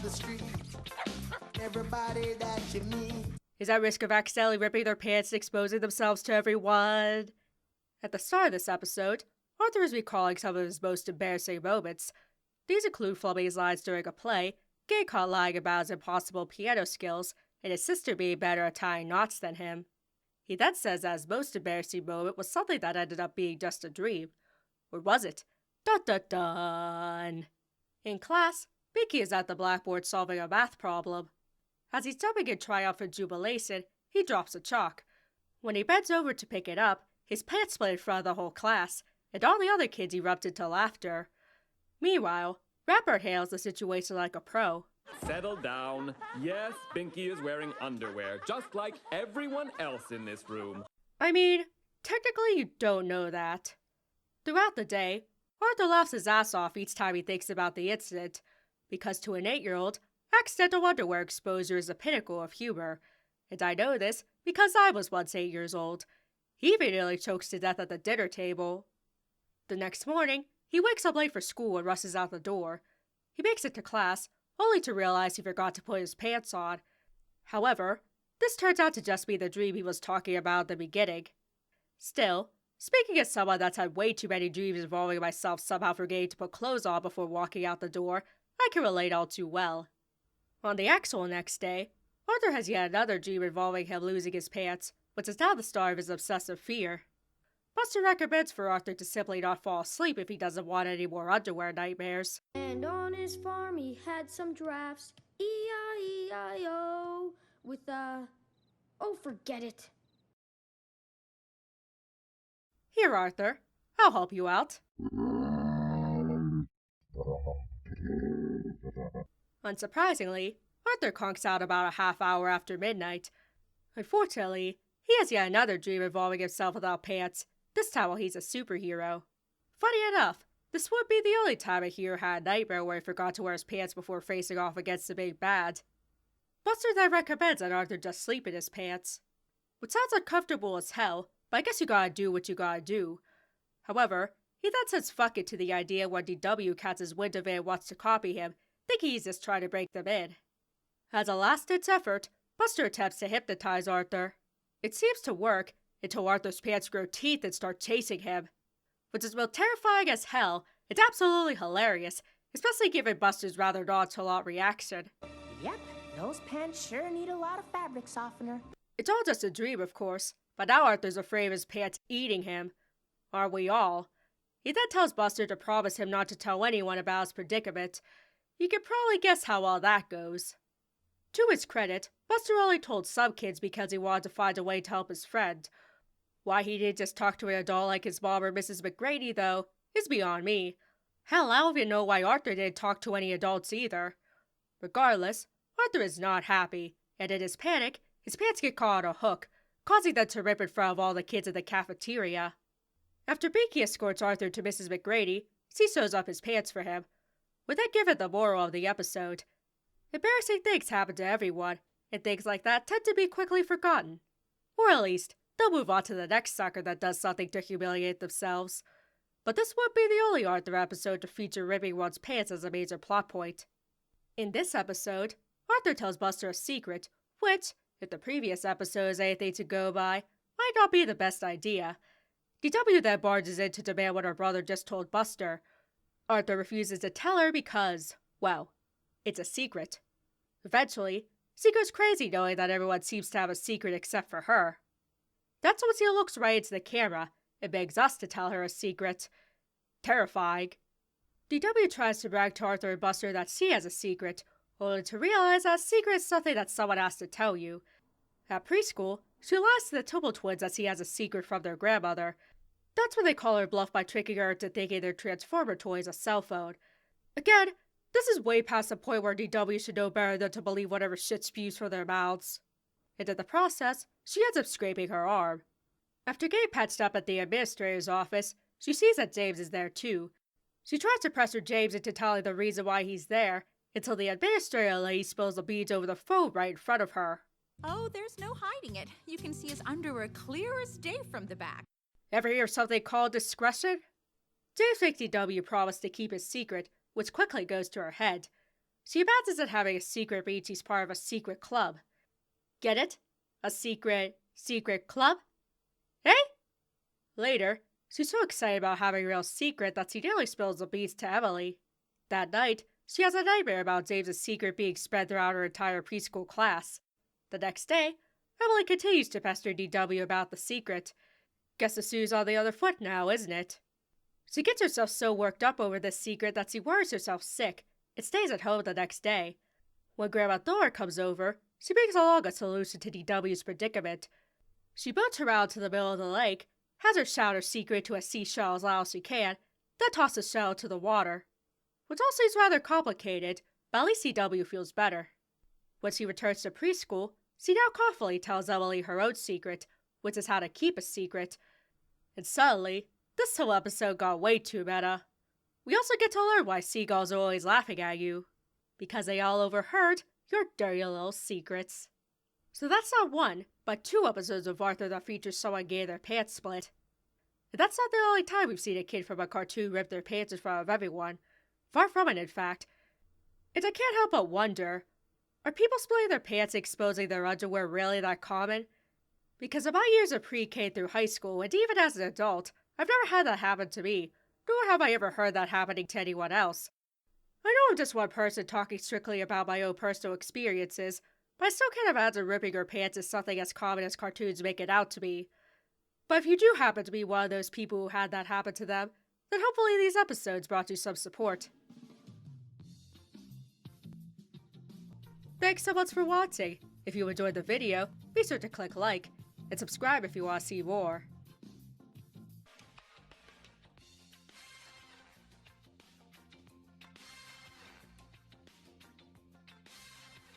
the street. Everybody that you meet is at risk of accidentally ripping their pants and exposing themselves to everyone. At the start of this episode, Arthur is recalling some of his most embarrassing moments. These include flubbing his lines during a play, getting caught lying about his impossible piano skills, and his sister being better at tying knots than him. He then says that his most embarrassing moment was something that ended up being just a dream. Or was it? Dun dun dun! In class, Binky is at the blackboard solving a math problem. As he's jumping in triumphant jubilation, he drops a chalk. When he bends over to pick it up, his pants split in front of the whole class, and all the other kids erupt into laughter. Meanwhile, Rapper handles the situation like a pro. Settle down. Yes, Binky is wearing underwear, just like everyone else in this room. I mean, technically you don't know that. Throughout the day, Arthur laughs his ass off each time he thinks about the incident, because to an 8-year-old, accidental underwear exposure is the pinnacle of humor. And I know this because I was once 8 years old. He even nearly chokes to death at the dinner table. The next morning, he wakes up late for school and rushes out the door. He makes it to class, only to realize he forgot to put his pants on. However, this turns out to just be the dream he was talking about at the beginning. Still, speaking as someone that's had way too many dreams involving myself somehow forgetting to put clothes on before walking out the door, I can relate all too well. On the actual next day, Arthur has yet another dream involving him losing his pants, which is now the start of his obsessive fear. Buster recommends for Arthur to simply not fall asleep if he doesn't want any more underwear nightmares. And on his farm he had some giraffes, E-I-E-I-O, with oh, forget it. Here, Arthur. I'll help you out. Unsurprisingly, Arthur conks out about a half hour after midnight. Unfortunately, he has yet another dream involving himself without pants, this time while he's a superhero. Funny enough, this would be the only time a hero had a nightmare where he forgot to wear his pants before facing off against the big bad. Buster then recommends that Arthur just sleep in his pants. Which sounds uncomfortable as hell, but I guess you gotta do what you gotta do. However, he then says fuck it to the idea when DW catches wind of it and wants to copy him, thinking he's just trying to break them in. As a last-ditch effort, Buster attempts to hypnotize Arthur. It seems to work, until Arthur's pants grow teeth and start chasing him. Which is both terrifying as hell, it's absolutely hilarious, especially given Buster's rather nonchalant reaction. Yep, those pants sure need a lot of fabric softener. It's all just a dream, of course, but now Arthur's afraid of his pants eating him. Aren't we all? He then tells Buster to promise him not to tell anyone about his predicament. You can probably guess how all that goes. To his credit, Buster only told some kids because he wanted to find a way to help his friend. Why he didn't just talk to an adult like his mom or Mrs. McGrady, though, is beyond me. Hell, I don't even know why Arthur didn't talk to any adults either. Regardless, Arthur is not happy, and in his panic, his pants get caught on a hook, causing them to rip in front of all the kids in the cafeteria. After Binky escorts Arthur to Mrs. McGrady, she sews up his pants for him. With that given the moral of the episode. Embarrassing things happen to everyone, and things like that tend to be quickly forgotten. Or at least, they'll move on to the next sucker that does something to humiliate themselves. But this would be the only Arthur episode to feature ripping one's pants as a major plot point. In this episode, Arthur tells Buster a secret, which, if the previous episode is anything to go by, might not be the best idea. DW then barges in to demand what her brother just told Buster. Arthur refuses to tell her because, well, it's a secret. Eventually, she goes crazy knowing that everyone seems to have a secret except for her. That's when she looks right into the camera and begs us to tell her a secret. Terrifying. DW tries to brag to Arthur and Buster that she has a secret, only to realize that a secret is something that someone has to tell you. At preschool, she lies to the Tubble twins that she has a secret from their grandmother. That's when they call her bluff by tricking her into thinking their Transformer toy is a cell phone. Again, this is way past the point where DW should know better than to believe whatever shit spews from their mouths. And in the process, she ends up scraping her arm. After getting patched up at the administrator's office, she sees that James is there too. She tries to pressure James into telling the reason why he's there, until the administrator lady spills the beads over the phone right in front of her. Oh, there's no hiding it. You can see his underwear clear as day from the back. Ever hear something called discretion? James thinks DW promised to keep his secret, which quickly goes to her head. She imagines it having a secret means she's part of a secret club. Get it? A secret club? Eh? Later, she's so excited about having a real secret that she nearly spills the beans to Emily. That night, she has a nightmare about James's secret being spread throughout her entire preschool class. The next day, Emily continues to pester DW about the secret. Guess the shoe's on the other foot now, isn't it? She gets herself so worked up over this secret that she worries herself sick and stays at home the next day. When Grandma Thor comes over, she brings along a solution to DW's predicament. She boats her out to the middle of the lake, has her shout her secret to a seashell as loud as she can, then tosses the shell into the water. Which all seems rather complicated, but at least DW feels better. When she returns to preschool, she now confidently tells Emily her own secret, which is how to keep a secret. And suddenly, this whole episode got way too meta. We also get to learn why seagulls are always laughing at you. Because they all overheard your dirty little secrets. So that's not one, but 2 episodes of Arthur that features someone getting their pants split. And that's not the only time we've seen a kid from a cartoon rip their pants in front of everyone. Far from it, in fact. And I can't help but wonder, are people splitting their pants and exposing their underwear really that common? Because in my years of pre-K through high school, and even as an adult, I've never had that happen to me, nor have I ever heard that happening to anyone else. I know I'm just one person talking strictly about my own personal experiences, but I still can't imagine ripping your pants is something as common as cartoons make it out to be. But if you do happen to be one of those people who had that happen to them, then hopefully these episodes brought you some support. Thanks so much for watching. If you enjoyed the video, be sure to click like, and subscribe if you want to see more.